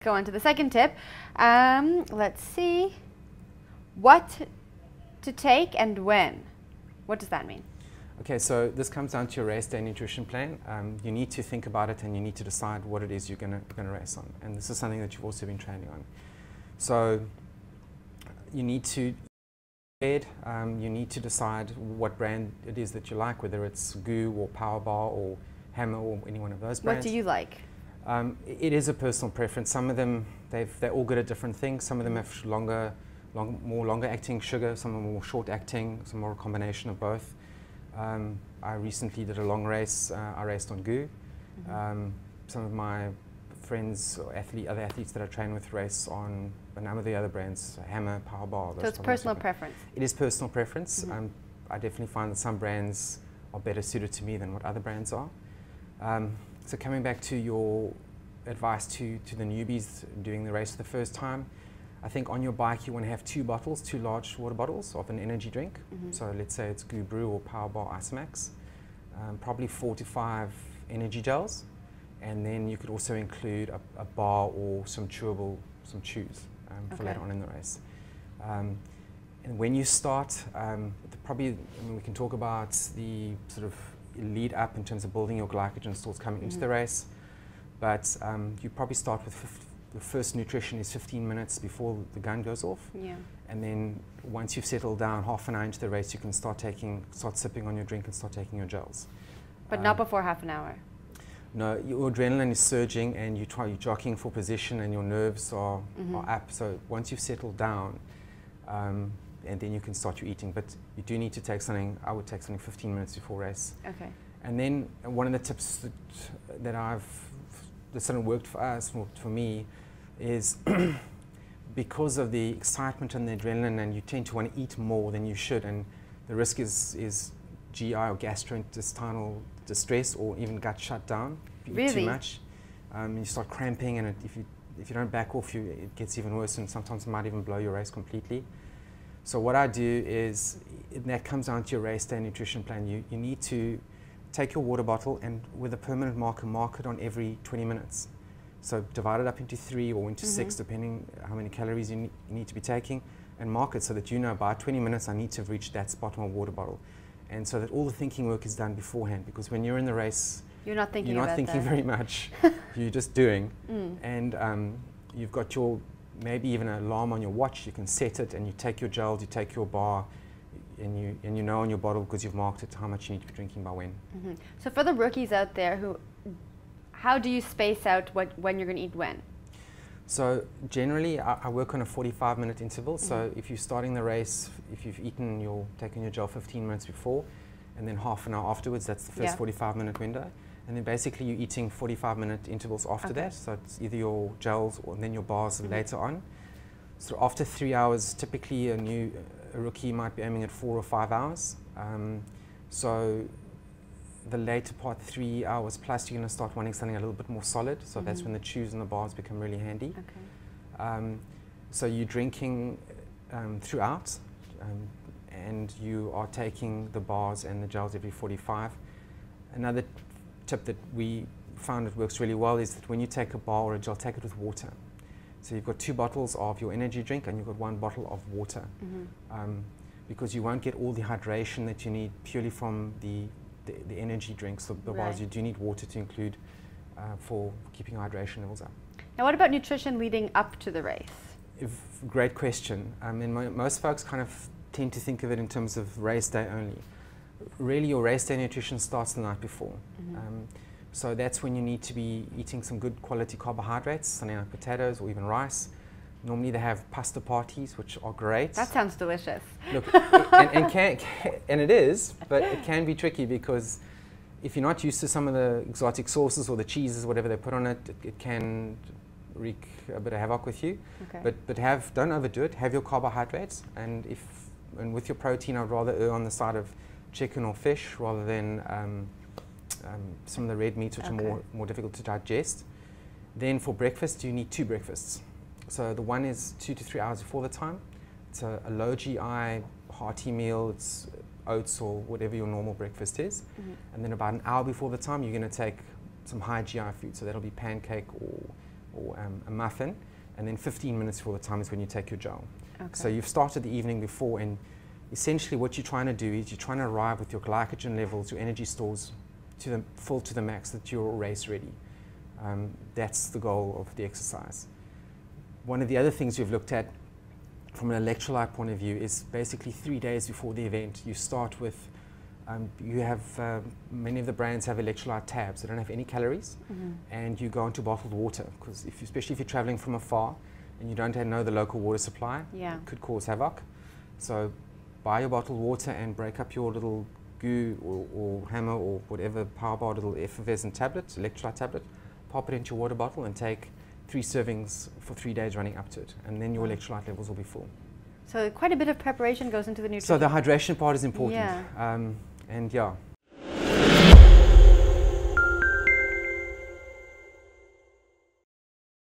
go on to the second tip. Let's see. What to take and when. What does that mean? Okay, so this comes down to your race day nutrition plan. You need to think about it and you need to decide what it is you're going to race on. And this is something that you've also been training on. So you need to you need to decide what brand it is that you like, whether it's GU or Powerbar or Hammer or any one of those brands. What do you like? It is a personal preference. Some of them, they're all good at different things. Some of them have more longer acting sugar, some are more short acting, some are a combination of both. I recently did a long race. I raced on GU. Some of my friends or other athletes that I train with race on a number of the other brands, Hammer, Powerbar. So it's personal preference? It is personal preference. I definitely find that some brands are better suited to me than what other brands are. So coming back to your advice to the newbies doing the race for the first time, I think on your bike you want to have two large water bottles of an energy drink. So let's say it's GU Brew or Powerbar Isomaks. Probably 4 to 5 energy gels. And then you could also include a bar or some chews for later on in the race. And when you start, we can talk about the sort of lead up in terms of building your glycogen stores coming into the race. But you probably start with the first nutrition is 15 minutes before the gun goes off. And then once you've settled down half an hour into the race, you can start sipping on your drink and start taking your gels. But not before half an hour? No, your adrenaline is surging and you're jockeying for position and your nerves are up. So once you've settled down, and then you can start your eating. But you do need to take something, I would take something 15 minutes before race. Okay. And then one of the tips that sort of worked for us, for me, is because of the excitement and the adrenaline, and you tend to want to eat more than you should, and the risk is GI or gastrointestinal distress or even gut shutdown. If you eat too much, you start cramping, and if you don't back off, it gets even worse, and sometimes it might even blow your race completely. So what I do is, that comes down to your race day nutrition plan. You need to take your water bottle and with a permanent marker, mark it on every 20 minutes. So divide it up into 3 or into 6, depending how many calories you need to be taking, and mark it so that you know by 20 minutes I need to have reached that spot on my water bottle. And so that all the thinking work is done beforehand, because when you're in the race, you're not thinking very much. You're just doing. And you've got maybe even an alarm on your watch. You can set it and you take your gels, you take your bar, and you know on your bottle, because you've marked it, how much you need to be drinking by when. So for the rookies out there, how do you space out when you're going to eat when? So generally I work on a 45-minute interval. So if you're starting the race, if you've taken your gel 15 minutes before, and then half an hour afterwards, that's the first 45-minute window. And then basically you're eating 45-minute intervals after that. So it's either your gels or then your bars later on. So after 3 hours, typically a rookie might be aiming at 4 or 5 hours. So the later part, 3 hours plus, you're going to start wanting something a little bit more solid. So that's when the chews and the bars become really handy. So you're drinking throughout, and you are taking the bars and the gels every 45. Another tip that we found it works really well is that when you take a bar or a gel, take it with water. So you've got 2 bottles of your energy drink and you've got 1 bottle of water, because you won't get all the hydration that you need purely from the energy drinks, the bars. You do need water to include for keeping hydration levels up. Now what about nutrition leading up to the race? Great question. Most folks kind of tend to think of it in terms of race day only. Really, your race day nutrition starts the night before. So that's when you need to be eating some good quality carbohydrates, something like potatoes or even rice. Normally they have pasta parties, which are great. That sounds delicious. Look, and it is, but it can be tricky, because if you're not used to some of the exotic sauces or the cheeses, whatever they put on it, it can wreak a bit of havoc with you. But don't overdo it. Have your carbohydrates, and with your protein, I'd rather err on the side of chicken or fish rather than some of the red meats, which are more difficult to digest. Then for breakfast, you need 2 breakfasts. So the one is 2 to 3 hours before the time. It's a low GI, hearty meal. It's oats or whatever your normal breakfast is. And then about an hour before the time, you're going to take some high GI food. So that'll be pancake or or a muffin, and then 15 minutes before the time is when you take your gel. Okay. So you've started the evening before, and essentially what you're trying to do is you're trying to arrive with your glycogen levels, your energy stores full to the max, that you're race ready. That's the goal of the exercise. One of the other things we've looked at from an electrolyte point of view is basically 3 days before the event. You start with, many of the brands have electrolyte tabs. They don't have any calories, and you go into bottled water, because especially if you're traveling from afar and you don't know the local water supply, yeah, it could cause havoc. So buy your bottled water and break up your little goo or hammer or whatever power bar little effervescent tablet, electrolyte tablet, pop it into your water bottle and take 3 servings for 3 days running up to it, and then your electrolyte levels will be full. So quite a bit of preparation goes into the nutrition. So the hydration part is important. Yeah. And yeah,